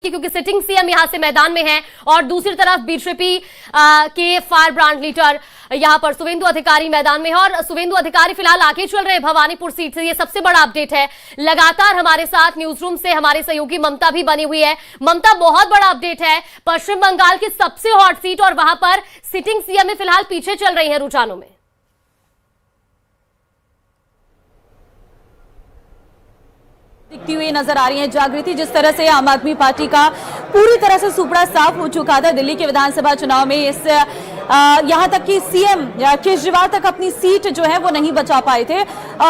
क्योंकि sitting CM यहां से मैदान में है और दूसरी तरफ बीजेपी के फायर ब्रांड लीडर यहां पर शुवेंदु अधिकारी मैदान में है और शुवेंदु अधिकारी फिलहाल आगे चल रहे हैं भवानीपुर सीट से। ये सबसे बड़ा अपडेट है। लगातार हमारे साथ न्यूज रूम से हमारे सहयोगी ममता भी बनी हुई है। ममता, बहुत बड़ा अपडेट है। पश्चिम बंगाल की सबसे हॉट सीट और वहां पर सिटिंग सीएम फिलहाल पीछे चल रही है रुझानों में। दिखती हुई नजर आ रही है जागृति। जिस तरह से आम आदमी पार्टी का पूरी तरह से सुपड़ा साफ हो चुका था दिल्ली के विधानसभा चुनाव में, इस यहां तक कि सीएम केजरीवाल तक अपनी सीट जो है वो नहीं बचा पाए थे।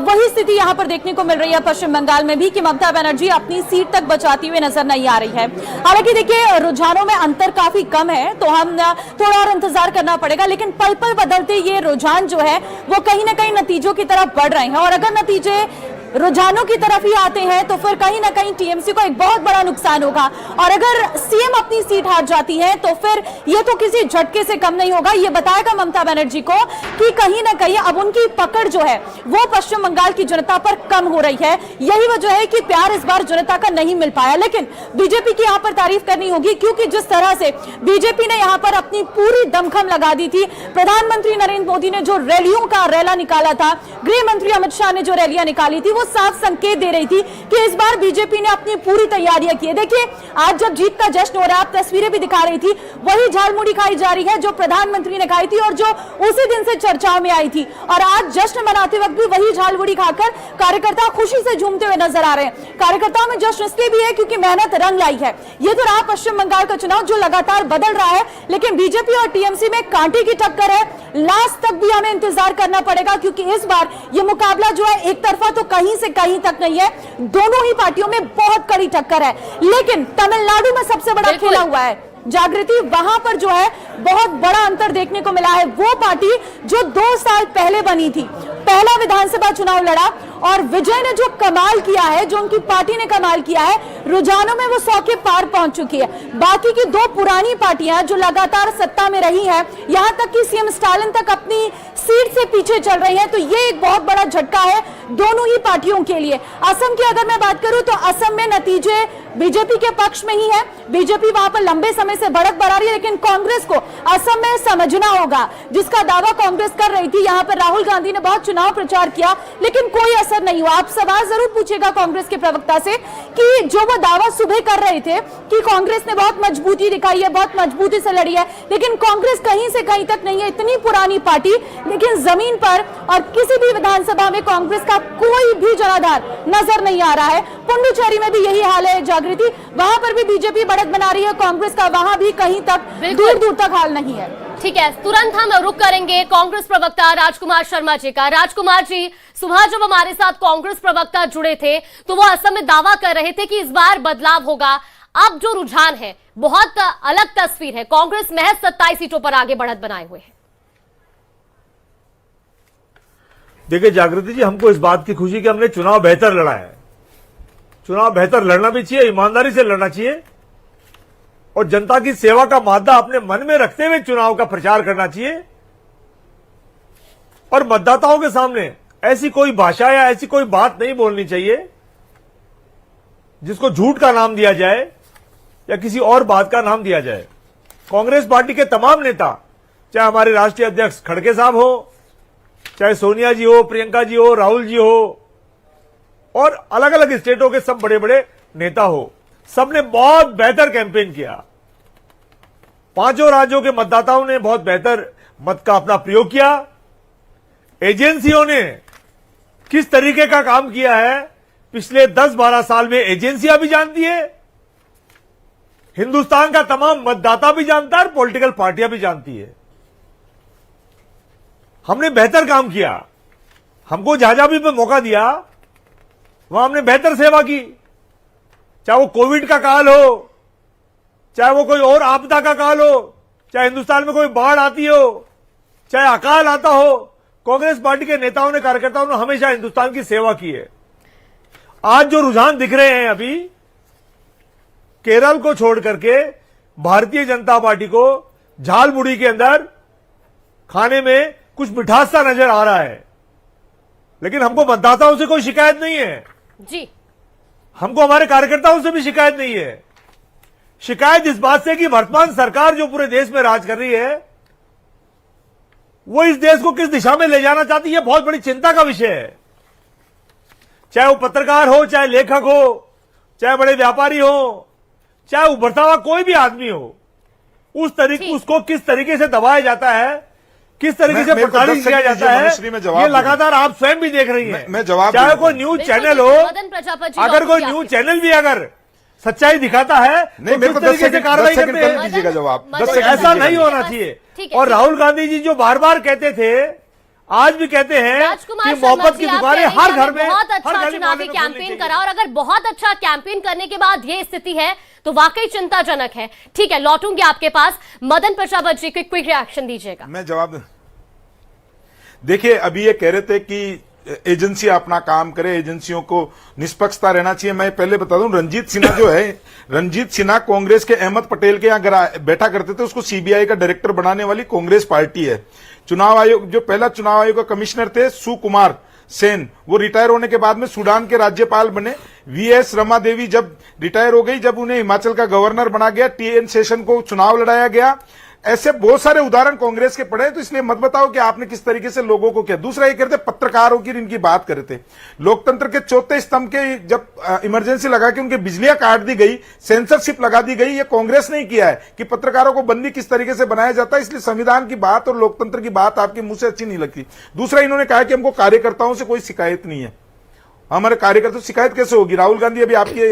वही स्थिति यहां पर देखने को मिल रही है पश्चिम बंगाल में भी कि ममता बनर्जी अपनी सीट तक बचाती हुई नजर नहीं आ रही है। हालांकि देखिए, रुझानों में अंतर काफी कम है तो हम थोड़ा और इंतजार करना पड़ेगा, लेकिन पल पल बदलते ये रुझान जो है वो कहीं ना कहीं नतीजों की तरफ बढ़ रहे हैं और अगर नतीजे रुझानों की तरफ ही आते हैं तो फिर कहीं ना कहीं टीएमसी को एक बहुत बड़ा नुकसान होगा और अगर सीएम अपनी सीट हार जाती है तो फिर ये तो किसी झटके से कम नहीं होगा। ये बताएगा ममता बनर्जी को कि कहीं ना कहीं अब उनकी पकड़ जो है वो पश्चिम बंगाल की जनता पर कम हो रही है। यही वजह है कि प्यार इस बार जनता का नहीं मिल पाया, लेकिन बीजेपी की यहाँ पर तारीफ करनी होगी क्योंकि जिस तरह से बीजेपी ने यहाँ पर अपनी पूरी दमखम लगा दी थी। प्रधानमंत्री नरेंद्र मोदी ने जो रैलियों का रैला निकाला था, गृह मंत्री अमित शाह ने जो रैलियां निकाली थी, साफ संकेत दे रही थी कि इस बार बीजेपी ने अपनी पूरी तैयारियां की है। देखिए, आज जब जीत का जश्न हो रहा है, आप तस्वीरें भी दिखा रही थी, वही झालमुड़ी खाई जा रही है जो प्रधानमंत्री ने खाई थी और जो उसी दिन से चर्चाओं में आई थी और आज जश्न मनाते वक्त भी वही झालमुड़ी खाकर कार्यकर्ता खुशी से झूमते हुए नजर आ रहे हैं। कार्यकर्ताओं में जश्न इसलिए भी है क्योंकि मेहनत रंग लाई है। ये तो रहा पश्चिम बंगाल का चुनाव जो लगातार बदल रहा है, लेकिन बीजेपी और टीएमसी में कांटे की टक्कर है। लास्ट तक भी हमें इंतजार करना पड़ेगा क्योंकि इस बार ये मुकाबला जो है एक तरफा तो कहीं से कहीं तक नहीं है, दोनों ही पार्टियों में बहुत कड़ी टक्कर है। लेकिन तमिलनाडु में सबसे बड़ा खेला हुआ है जागृति, वहां पर जो है बहुत बड़ा अंतर देखने को मिला है। वो पार्टी जो 2 साल पहले बनी थी, पहला विधानसभा चुनाव लड़ा और विजय ने जो कमाल किया है, जो उनकी पार्टी ने कमाल किया है, रुझानों में वो 100 के पार पहुंच चुकी है। बाकी की 2 पुरानी पार्टियां जो लगातार सत्ता में रही हैं, यहां तक कि सीएम स्टालिन तक अपनी सीट से पीछे चल रही हैं, तो ये एक बहुत बड़ा झटका है दोनों ही पार्टियों के लिए। असम की अगर मैं बात करूं तो असम में नतीजे बीजेपी के पक्ष में ही है। बीजेपी वहां पर लंबे समय से बढ़त बढ़ा रही है, लेकिन कांग्रेस को असम में समझना होगा, जिसका दावा कांग्रेस कर रही थी। यहां पर राहुल गांधी ने बहुत चुनाव प्रचार किया लेकिन कोई असर नहीं हुआ। आप सवाल जरूर पूछेगा कांग्रेस के प्रवक्ता से कि जो वो दावा सुबह कर रहे थे कि कांग्रेस ने बहुत मजबूती दिखाई है, बहुत मजबूती से लड़ी है, लेकिन कांग्रेस कहीं से कहीं तक नहीं है, इतनी पुरानी पार्टी, लेकिन जमीन पर और किसी भी विधानसभा में कांग्रेस का कोई भी जनाधार नजर नहीं आ रहा है। पुडुचेरी में भी यही हाल है जागृति, वहां पर भी बीजेपी बढ़त बना रही है, कांग्रेस का वहां भी कहीं तक दूर दूर तक हाल नहीं है। ठीक है, तुरंत हम रुक करेंगे कांग्रेस प्रवक्ता राजकुमार शर्मा जी का। राजकुमार जी, सुबह जब हमारे साथ कांग्रेस प्रवक्ता जुड़े थे तो वो असम में दावा कर रहे थे कि इस बार बदलाव होगा। अब जो रुझान है बहुत अलग तस्वीर है, कांग्रेस महज 27 सीटों पर आगे बढ़त बनाए हुए है। देखिए जागृति जी, हमको इस बात की खुशी कि हमने चुनाव बेहतर लड़ा है। चुनाव बेहतर लड़ना भी चाहिए, ईमानदारी से लड़ना चाहिए और जनता की सेवा का मादा अपने मन में रखते हुए चुनाव का प्रचार करना चाहिए और मतदाताओं के सामने ऐसी कोई भाषा या ऐसी कोई बात नहीं बोलनी चाहिए जिसको झूठ का नाम दिया जाए या किसी और बात का नाम दिया जाए। कांग्रेस पार्टी के तमाम नेता, चाहे हमारे राष्ट्रीय अध्यक्ष खड़गे साहब हो, चाहे सोनिया जी हो, प्रियंका जी हो, राहुल जी हो और अलग अलग स्टेटों के सब बड़े बड़े नेता हो, सबने बहुत बेहतर कैंपेन किया। 5 राज्यों के मतदाताओं ने बहुत बेहतर मत का अपना प्रयोग किया। एजेंसियों ने किस तरीके का काम किया है पिछले 10-12 साल में एजेंसियां भी जानती है, हिंदुस्तान का तमाम मतदाता भी जानता है और पॉलिटिकल पार्टियां भी जानती है। हमने बेहतर काम किया, हमको जहां भी पे मौका दिया वहां हमने बेहतर सेवा की, चाहे वो कोविड का काल हो, चाहे वो कोई और आपदा का काल हो, चाहे हिंदुस्तान में कोई बाढ़ आती हो, चाहे अकाल आता हो, कांग्रेस पार्टी के नेताओं ने, कार्यकर्ताओं ने हमेशा हिंदुस्तान की सेवा की है। आज जो रुझान दिख रहे हैं अभी केरल को छोड़ करके भारतीय जनता पार्टी को झालमुड़ी के अंदर खाने में कुछ मिठास सा नजर आ रहा है, लेकिन हमको मतदाताओं से कोई शिकायत नहीं है जी, हमको हमारे कार्यकर्ताओं से भी शिकायत नहीं है। शिकायत इस बात से कि वर्तमान सरकार जो पूरे देश में राज कर रही है वो इस देश को किस दिशा में ले जाना चाहती है, बहुत बड़ी चिंता का विषय है। चाहे वो पत्रकार हो, चाहे लेखक हो, चाहे बड़े व्यापारी हो, चाहे उभरता हुआ कोई भी आदमी हो, उसको किस तरीके से दबाया जाता है, किस तरीके से प्रताड़ित किया जाता है, ये लगातार आप स्वयं भी देख रही हैं। मैं जवाब चाहे कोई न्यूज चैनल हो, अगर कोई न्यूज चैनल भी अगर सच्चाई दिखाता है नहीं, तो मेरे को किस तरीके से कार्रवाई करते हैं, दीजिएगा जवाब। ऐसा नहीं होना चाहिए। और राहुल गांधी जी जो बार बार कहते थे, आज भी कहते हैं कि मोहब्बत की दुकानें हर घर में, बहुत अच्छा चुनावी कैंपेन करा, और अगर बहुत अच्छा कैंपेन करने के बाद ये स्थिति है तो वाकई चिंताजनक है। ठीक है, लौटूंगी आपके पास। मदन प्रजापत जी, क्विक रिएक्शन दीजिएगा। मैं जवाब देखिए, अभी ये कह रहे थे कि एजेंसी अपना काम करे, एजेंसियों को निष्पक्षता रहना चाहिए। मैं पहले बता दूं, रंजीत सिन्हा जो है, रंजीत सिन्हा कांग्रेस के अहमद पटेल के यहां बैठा करते थे, उसको सीबीआई का डायरेक्टर बनाने वाली कांग्रेस पार्टी है। चुनाव आयोग, जो पहला चुनाव आयोग का कमिश्नर थे सुकुमार सेन, वो रिटायर होने के बाद में सूडान के राज्यपाल बने। वीएस रमा देवी जब रिटायर हो गई, जब उन्हें हिमाचल का गवर्नर बना गया, टीएन शेषन को चुनाव लड़ाया गया। ऐसे बहुत सारे उदाहरण कांग्रेस के पड़े, तो इसलिए मत बताओ कि आपने किस तरीके से लोगों को किया। दूसरा ये कहते पत्रकारों की इनकी बात कर रहे थे, लोकतंत्र के चौथे स्तंभ के जब इमरजेंसी लगा के उनके बिजलियां काट दी गई, सेंसरशिप लगा दी गई, ये कांग्रेस ने किया है कि पत्रकारों को बंदी किस तरीके से बनाया जाता है। इसलिए संविधान की बात और लोकतंत्र की बात आपके मुंह से अच्छी नहीं लगती। दूसरा, इन्होंने कहा कि हमको कार्यकर्ताओं से कोई शिकायत नहीं है। हमारे कार्यकर्ता शिकायत कैसे होगी? राहुल गांधी अभी आपके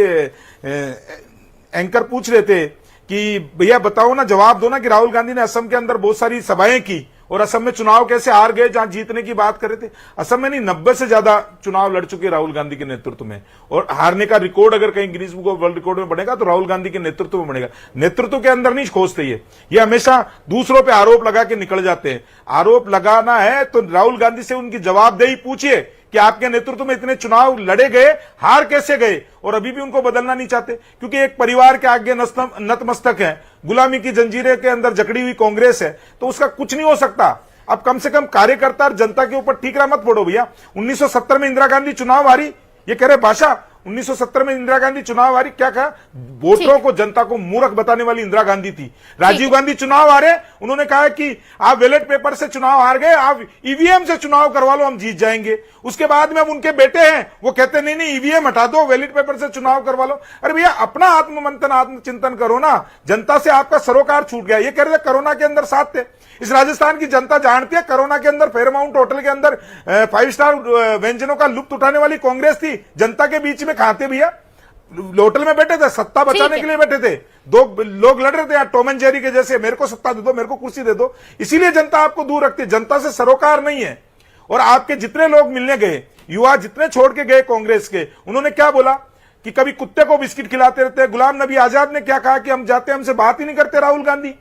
एंकर पूछ रहे थे कि भैया बताओ ना, जवाब दो ना कि राहुल गांधी ने असम के अंदर बहुत सारी सभाएं की और असम में चुनाव कैसे हार गए, जहां जीतने की बात कर रहे थे। असम में नहीं, 90 से ज्यादा चुनाव लड़ चुके राहुल गांधी के नेतृत्व में, और हारने का रिकॉर्ड अगर कहीं Guinness book of world record में बनेगा तो राहुल गांधी के नेतृत्व में बनेगा। नेतृत्व के अंदर नहीं खोजते ये हमेशा दूसरों पे आरोप लगा के निकल जाते हैं। आरोप लगाना है तो राहुल गांधी से उनकी जवाबदेही पूछिए कि आपके नेतृत्व में इतने चुनाव लड़े गए, हार कैसे गए, और अभी भी उनको बदलना नहीं चाहते, क्योंकि एक परिवार के आगे नतमस्तक है, गुलामी की जंजीरें के अंदर जकड़ी हुई कांग्रेस है, तो उसका कुछ नहीं हो सकता। अब कम से कम कार्यकर्ता और जनता के ऊपर ठीकरा मत फोड़ो भैया। 1970 में इंदिरा गांधी चुनाव हारी, ये कह रहे भाषा 1970 में इंदिरा गांधी चुनाव हारी, क्या कहा? वोटरों को, जनता को मूर्ख बताने वाली इंदिरा गांधी थी। राजीव गांधी चुनाव हारे, उन्होंने कहा कि आप बैलेट पेपर से चुनाव हार गए, आप ईवीएम से चुनाव करवा लो, हम जीत जाएंगे। उसके बाद में अब उनके बेटे हैं, वो कहते नहीं नहीं ईवीएम हटा दो, बैलेट पेपर से चुनाव करवा लो। अरे भैया, अपना आत्ममंथन, आत्मचिंतन करो ना। जनता से आपका सरोकार छूट गया। ये कह रहे थे कोरोना के अंदर साथ थे। इस राजस्थान की जनता जानती है, कोरोना के अंदर फेयरमाउंट होटल के अंदर 5 स्टार व्यंजनों का लुत्फ उठाने वाली कांग्रेस थी। जनता के बीच में खाते भैया, होटल में बैठे थे, सत्ता बचाने के लिए बैठे थे। दो लोग लड़ रहे थे यार, टॉम एंड जेरी के जैसे, मेरे को सत्ता दे दो, मेरे को कुर्सी दे दो। इसीलिए जनता आपको दूर रखती है, जनता से सरोकार नहीं है। और आपके जितने लोग मिलने गए, युवा जितने छोड़ के गए कांग्रेस के, उन्होंने क्या बोला कि कभी कुत्ते को बिस्किट खिलाते रहते हैं। गुलाम नबी आजाद ने क्या कहा कि हम जाते, हमसे बात ही नहीं करते राहुल गांधी।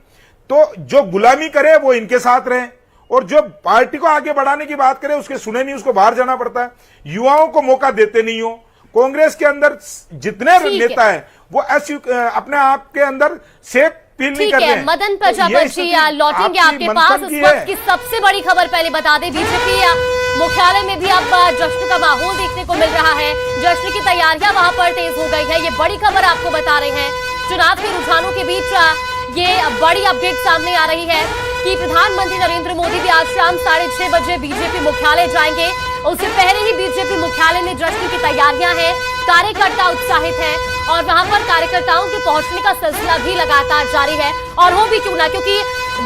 तो जो गुलामी करे वो इनके साथ रहे, और जो पार्टी को आगे बढ़ाने की बात करे उसके सुने नहीं, उसको बाहर जाना पड़ता है। युवाओं को मौका देते नहीं हो। कांग्रेस के अंदर जितने नेता है वो ऐसी अपने आप के अंदर सेफ फील नहीं कर रहे हैं। मदन प्रजापत जी, लौटेंगे आपके पास। उस वक्त की सबसे बड़ी खबर पहले बता दें, बीजेपी मुख्यालय में भी अब जश्न का माहौल देखने को मिल रहा है। जश्न की तैयारियां वहां पर तेज हो गई है। ये बड़ी खबर आपको बता रहे हैं। चुनाव के रुझानों के बीच ये बड़ी अपडेट सामने आ रही है कि प्रधानमंत्री नरेंद्र मोदी भी आज शाम 6:30 बजे बीजेपी मुख्यालय जाएंगे। उससे पहले ही बीजेपी मुख्यालय में जश्न की तैयारियां हैं, कार्यकर्ता उत्साहित हैं, और वहां पर कार्यकर्ताओं के पहुंचने का सिलसिला भी लगातार जारी है। और हो भी क्यों ना, क्योंकि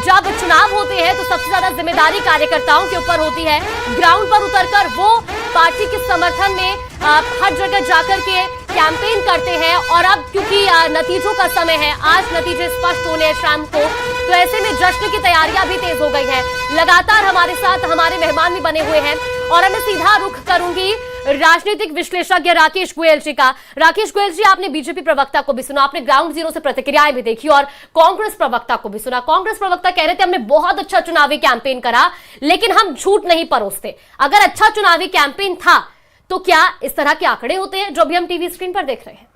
जब चुनाव होते हैं तो सबसे ज्यादा जिम्मेदारी कार्यकर्ताओं के ऊपर होती है। ग्राउंड पर उतरकर वो पार्टी के समर्थन में हर जगह जाकर के कैंपेन करते हैं। और अब क्योंकि नतीजों का समय है, आज नतीजे स्पष्ट होने हैं शाम को, तो ऐसे में जश्न की तैयारियां भी तेज हो गई हैं। लगातार हमारे साथ हमारे मेहमान भी बने हुए हैं, और मैं सीधा रुख करूंगी राजनीतिक विश्लेषज्ञ राकेश गोयल जी का। राकेश गोयल जी, आपने बीजेपी प्रवक्ता को भी सुना, आपने ग्राउंड जीरो से प्रतिक्रियाएं भी देखी, और कांग्रेस प्रवक्ता को भी सुना। कांग्रेस प्रवक्ता कह रहे थे हमने बहुत अच्छा चुनावी कैंपेन करा, लेकिन हम झूठ नहीं परोसते। अगर अच्छा चुनावी कैंपेन था तो क्या इस तरह के आंकड़े होते हैं जो अभी हम टीवी स्क्रीन पर देख रहे हैं?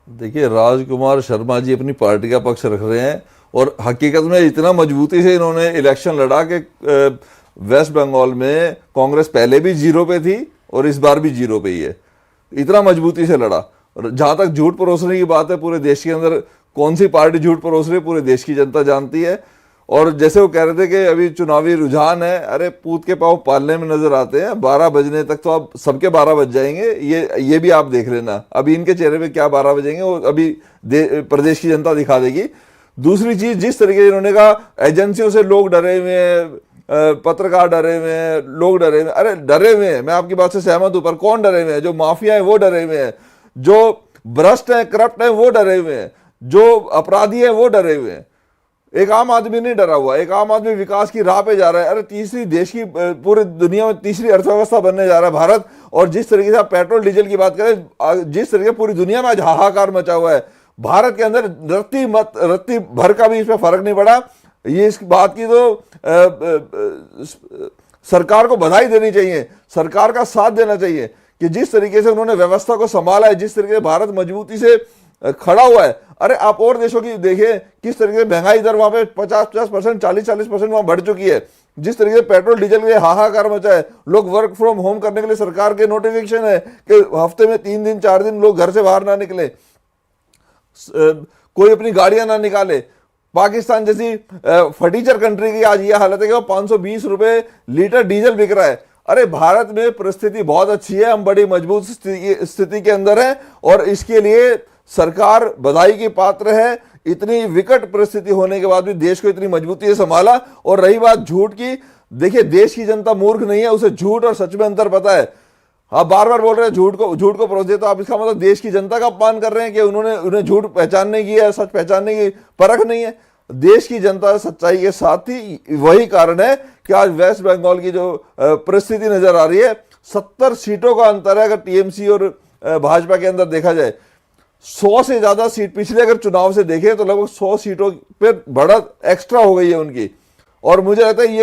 देखिए, राजकुमार शर्मा जी अपनी पार्टी का पक्ष रख रहे हैं, और हकीकत में इतना मजबूती से इन्होंने इलेक्शन लड़ा कि वेस्ट बंगाल में कांग्रेस पहले भी 0 पे थी और इस बार भी 0 पे ही है। इतना मजबूती से लड़ा। और जहां तक झूठ परोसने की बात है, पूरे देश के अंदर कौन सी पार्टी झूठ परोस रही है पूरे देश की जनता जानती है। और जैसे वो कह रहे थे कि अभी चुनावी रुझान है, अरे पूत के पांव पालने में नजर आते हैं। 12 बजने तक तो अब सबके 12 बज जाएंगे, ये भी आप देख लेना। अभी इनके चेहरे पे क्या 12 बजेंगे वो अभी प्रदेश की जनता दिखा देगी। दूसरी चीज, जिस तरीके से इन्होंने कहा एजेंसियों से लोग डरे हुए हैं, पत्रकार डरे हुए हैं, लोग डरे हुए हैं। अरे डरे हुए हैं, मैं आपकी बात से सहमत हूं, पर कौन डरे हुए हैं? जो माफिया है वो डरे हुए हैं, जो भ्रष्ट है, करप्ट है, वो डरे हुए हैं, जो अपराधी है वो डरे हुए हैं। एक आम आदमी नहीं डरा हुआ। एक आम आदमी विकास की राह पे जा रहा है। अरे तीसरी देश की, पूरी दुनिया में तीसरी अर्थव्यवस्था बनने जा रहा है भारत। और जिस तरीके से आप पेट्रोल डीजल की बात करें, जिस तरीके पूरी दुनिया में आज हाहाकार मचा हुआ है, भारत के अंदर रत्ती भर का भी इस पर फर्क नहीं पड़ा। ये इस बात की तो सरकार को बधाई देनी चाहिए, सरकार का साथ देना चाहिए कि जिस तरीके से उन्होंने व्यवस्था को संभाला है, जिस तरीके से भारत मजबूती से खड़ा हुआ है। अरे आप और देशों की देखिए किस तरीके से महंगाई दर वहां पे 50%, 40% वहां बढ़ चुकी है। जिस तरीके से पेट्रोल डीजल के लिए हाहाकार मचा है, लोग वर्क फ्रॉम होम करने के लिए सरकार के नोटिफिकेशन है कि हफ्ते में 3 दिन 4 दिन लोग घर से बाहर ना निकले, कोई अपनी गाड़ियां ना निकाले। पाकिस्तान जैसी फटीचर कंट्री की आज ये हालत है कि वो 520 रुपए लीटर डीजल बिक रहा है। अरे भारत में परिस्थिति बहुत अच्छी है, हम बड़ी मजबूत स्थिति के अंदर हैं और इसके लिए सरकार बधाई की पात्र है। इतनी विकट परिस्थिति होने के बाद भी देश को इतनी मजबूती से संभाला। और रही बात झूठ की, देखिए देश की जनता मूर्ख नहीं है, उसे झूठ और सच में अंतर पता है। आप बार बार बोल रहे हैं झूठ को परोस दिया, तो आप इसका मतलब देश की जनता का अपमान कर रहे हैं कि उन्हें झूठ पहचानने की या सच पहचानने की परख नहीं है। देश की जनता सच्चाई के साथ ही वही कारण है कि आज वेस्ट बंगाल की जो परिस्थिति नजर आ रही है, 70 सीटों का अंतर है अगर टीएमसी और भाजपा के अंदर देखा जाए। 100 से ज्यादा सीट पिछले अगर चुनाव से देखें तो लगभग 100 सीटों पर बढ़त एक्स्ट्रा हो गई है उनकी। और मुझे लगता है ये